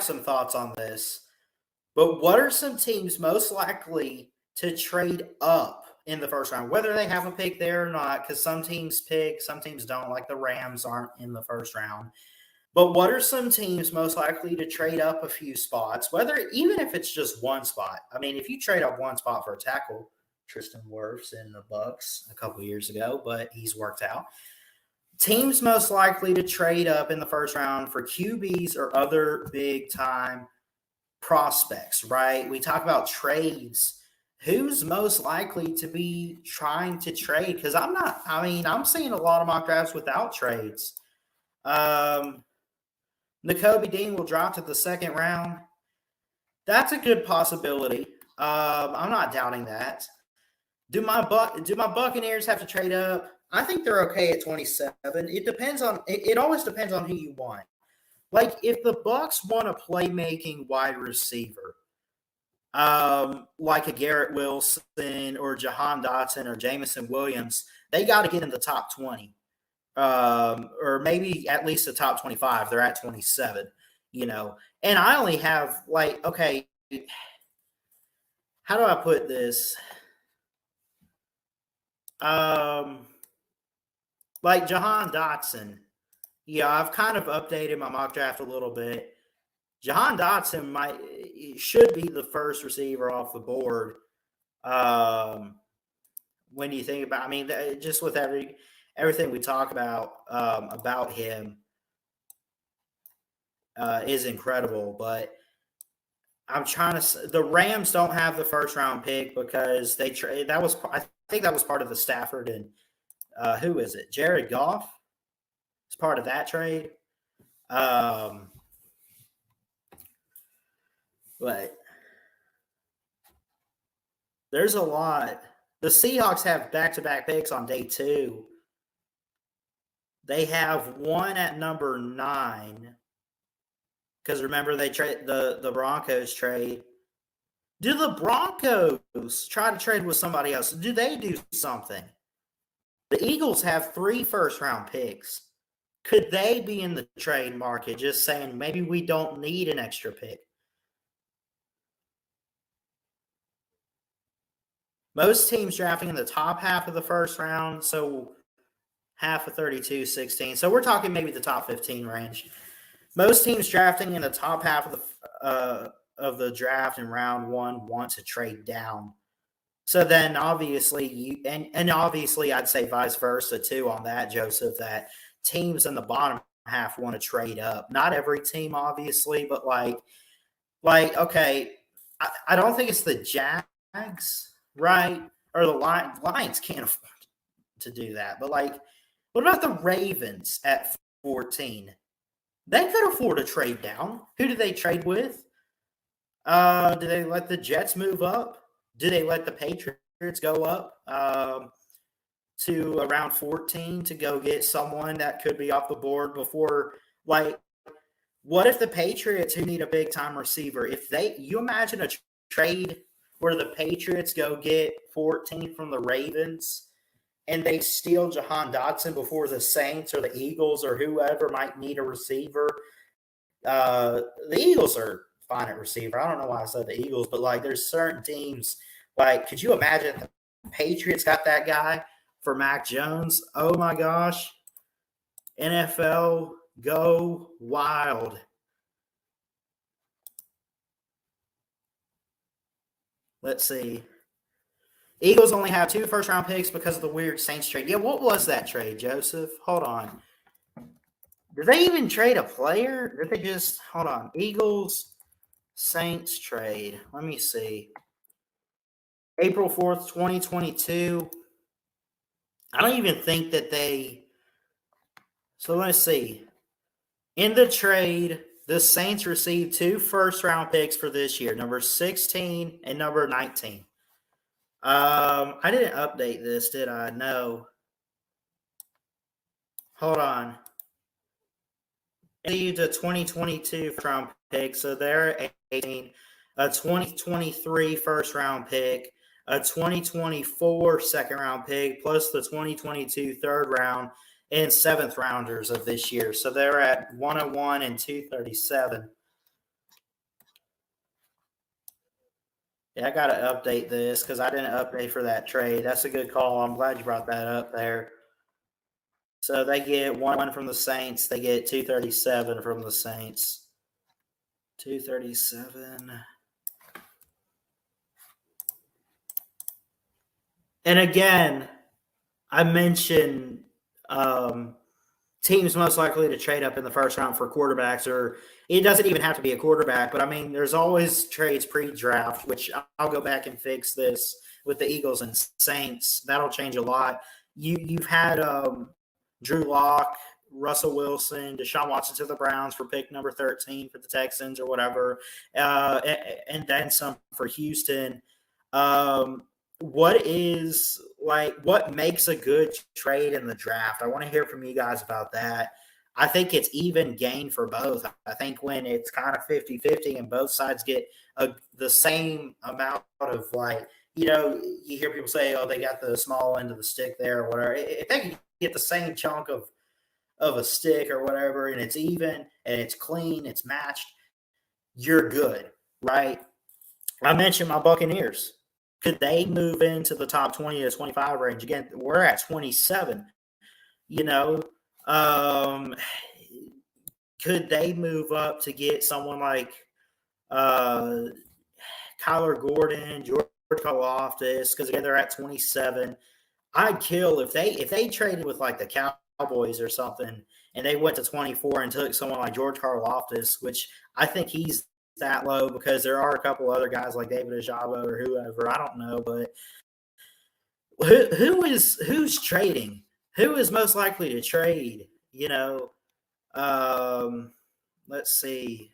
some thoughts on this. But what are some teams most likely to trade up in the first round, whether they have a pick there or not? Because some teams pick, some teams don't. Like the Rams aren't in the first round. But what are some teams most likely to trade up a few spots, even if it's just one spot? I mean, if you trade up one spot for a tackle, Tristan Wirfs in the Bucs a couple years ago, but he's worked out. Teams most likely to trade up in the first round for QBs or other big-time prospects, right? We talk about trades. Who's most likely to be trying to trade? Because I'm seeing a lot of mock drafts without trades. N'Kobe Dean will drop to the second round. That's a good possibility. I'm not doubting that. Do my Buccaneers have to trade up? I think they're okay at 27. It always depends on who you want. Like if the Bucs want a playmaking wide receiver, like a Garrett Wilson or Jahan Dotson or Jamison Williams, they got to get in the top 20. Or maybe at least the top 25. They're at 27, And I only have okay, how do I put this? Like Jahan Dotson. Yeah, I've kind of updated my mock draft a little bit. Jahan Dotson should be the first receiver off the board. When you think about, just with everything we talk about him is incredible. But I'm trying to. The Rams don't have the first round pick because I think that was part of the Stafford and who is it? Jared Goff. It's part of that trade. But there's a lot. The Seahawks have back-to-back picks on day 2. They have one at number 9. Because remember, they trade the Broncos trade. Do the Broncos try to trade with somebody else? Do they do something? The Eagles have 3 first-round picks. Could they be in the trade market just saying maybe we don't need an extra pick? Most teams drafting in the top half of the first round, so half of 32, 16. So we're talking maybe the top 15 range. Most teams drafting in the top half of the draft in round 1 want to trade down. So then obviously obviously I'd say vice versa too on that, Joseph, that teams in the bottom half want to trade up. Not every team, obviously, but okay, I don't think it's the Jags, right? Or the Lions can't afford to do that. But what about the Ravens at 14? They could afford to trade down. Who do they trade with? Do they let the Jets move up? Do they let the Patriots go up to around 14 to go get someone that could be off the board before? What if the Patriots, who need a big-time receiver, you imagine a trade where the Patriots go get 14 from the Ravens and they steal Jahan Dotson before the Saints or the Eagles or whoever might need a receiver? The Eagles are fine at receiver. I don't know why I said the Eagles, but there's certain teams. Could you imagine if the Patriots got that guy for Mac Jones? Oh my gosh. NFL, go wild. Let's see. Eagles only have 2 first-round picks because of the weird Saints trade. Yeah, what was that trade, Joseph? Hold on. Did they even trade a player? Did they just – hold on. Eagles, Saints trade. Let me see. April 4th, 2022. I don't even think that they – so let's see. In the trade, the Saints received 2 first-round picks for this year, number 16 and number 19. I didn't update this, did I? No. Hold on. Received a 2022 first-round pick, so they're 18. A 2023 first-round pick, a 2024 second-round pick, plus the 2022 third round and 7th rounders of this year. So they're at 101 and 237. Yeah, I got to update this because I didn't update for that trade. That's a good call. I'm glad you brought that up there. So they get one from the Saints. They get 237 from the Saints. 237. And again, I mentioned teams most likely to trade up in the first round for quarterbacks, or it doesn't even have to be a quarterback, but I mean, there's always trades pre-draft, which I'll go back and fix this with the Eagles and Saints. That'll change a lot. You've had Drew Lock, Russell Wilson, Deshaun Watson to the Browns for pick number 13 for the Texans or whatever, and then some for Houston. What makes a good trade in the draft? I want to hear from you guys about that. I think it's even gain for both. I think when it's kind of 50-50 and both sides get the same amount of you hear people say, oh, they got the small end of the stick there or whatever. If they can get the same chunk of a stick or whatever, and it's even and it's clean, it's matched, you're good, right? I mentioned my Buccaneers. Could they move into the top 20 to 25 range? Again, we're at 27. You know, could they move up to get someone like Kyler Gordon, George Karlaftis? Because again, they're at 27. I'd kill if they traded with like the Cowboys or something, and they went to 24 and took someone like George Karlaftis, which I think he's that low because there are a couple other guys like David Ajabo or whoever. I don't know, but who's trading? Who is most likely to trade? Let's see.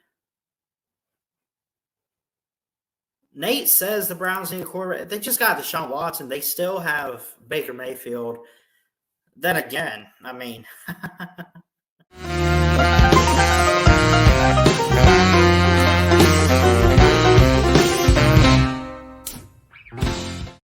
Nate says the Browns need a quarterback. They just got Deshaun Watson. They still have Baker Mayfield. Then again, I mean,